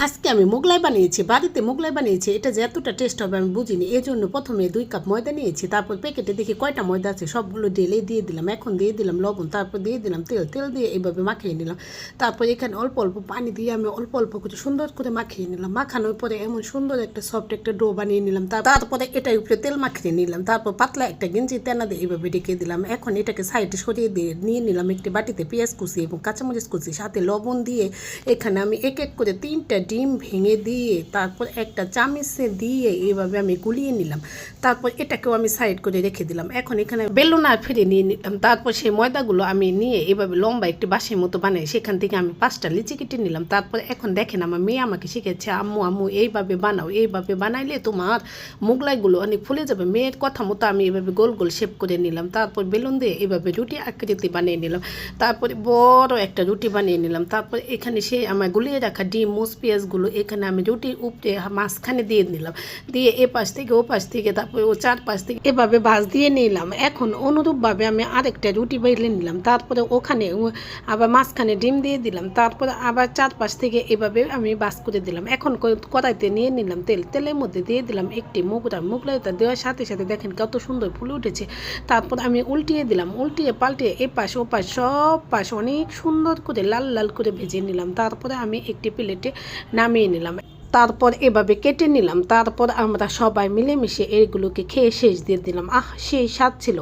আজকে আমি মোগলাই বানিয়েছি, বাড়িতে মোগলাই বানিয়েছি। এটা যে এতটা টেস্ট হবে আমি বুঝিনি। এই জন্য প্রথমে 2 কাপ ময়দা নিয়েছি, তারপর প্যাকেটে দেখি কয়টা ময়দা আছে সবগুলো ঢেলে দিয়ে দিলাম। এখন দিয়ে দিলাম লবণ, তারপর দিয়ে দিলাম তেল, তেল দিয়ে এইভাবে মাখিয়ে নিলাম। তারপর এখানে অল্প অল্প পানি দিয়ে আমি অল্প অল্প করে সুন্দর করে মাখিয়ে নিলাম। মাখানোর পরে এমন সুন্দর একটা সফট একটা ডো বানিয়ে নিলাম। তারপরে এটার উপরে তেল মাখিয়ে নিলাম। তারপর পাতলা একটা গেঞ্জি তেনা দিয়ে এইভাবে ঢেকে দিলাম। এখন এটাকে সাইডে সরিয়ে দিয়ে নিয়ে নিলাম একটি বাটিতে পেঁয়াজ কুচি এবং কাঁচামরিচ কুচি, সাথে লবণ দিয়ে এখানে আমি এক এক করে 3টা ডিম ভেঙে দিয়ে তারপর একটা চামচে দিয়ে এইভাবে আমি গুলিয়ে নিলাম। তারপর এটাকেও আমি সাইড করে রেখে দিলাম। এখন এখানে বেলুনা ফিরে নিয়ে নিলাম। তারপর সেই ময়দাগুলো আমি নিয়ে এভাবে লম্বা একটি বাঁশের মতো বানাই, সেখান থেকে আমি 5টা লিচি কেটে নিলাম। তারপর এখন দেখেন আমার মেয়ে আমাকে শিখেছে, আম্মু আম্মু এইভাবে বানাও, এইভাবে বানাইলে তোমার মোগলাইগুলো অনেক ফুলে যাবে। মেয়ের কথা মতো আমি এভাবে গোল গোল শেপ করে নিলাম। তারপর বেলুন দিয়ে এভাবে রুটি আকৃতি বানিয়ে নিলাম। তারপরে বড় একটা রুটি বানিয়ে নিলাম। তারপর এখানে সেই আমার গুলিয়ে রাখা ডিম মুস পেঁয়াজগুলো এখানে আমি রুটির উপরে মাঝখানে দিয়ে নিলাম, দিয়ে এ পাশ থেকে ও পাশ থেকে তারপরে ও চারপাশ থেকে এভাবে ভাঁজ দিয়ে নিলাম। এখন অনুরূপভাবে আমি আরেকটা রুটি বেলে নিলাম। তারপরে ওখানে আবার মাঝখানে ডিম দিয়ে দিলাম। তারপরে আবার চারপাশ থেকে এভাবে আমি ভাঁজ করে দিলাম। এখন কড়াইতে নিয়ে নিলাম তেল, তেলের মধ্যে দিয়ে দিলাম একটি মোগলাইটা দেওয়ার সাথে সাথে দেখেন কত সুন্দর ফুলে উঠেছে। তারপর আমি উল্টিয়ে দিলাম, উল্টিয়ে পাল্টিয়ে এ পাশ ও পাশ সব পাশ অনেক সুন্দর করে লাল লাল করে ভেজে নিলাম। তারপরে আমি একটি প্লেটে নামিয়ে নিলাম। তারপর এভাবে কেটে নিলাম। তারপর আমরা সবাই মিলেমিশে এইগুলোকে খেয়ে শেষ দিয়ে দিলাম। সেই স্বাদ ছিল।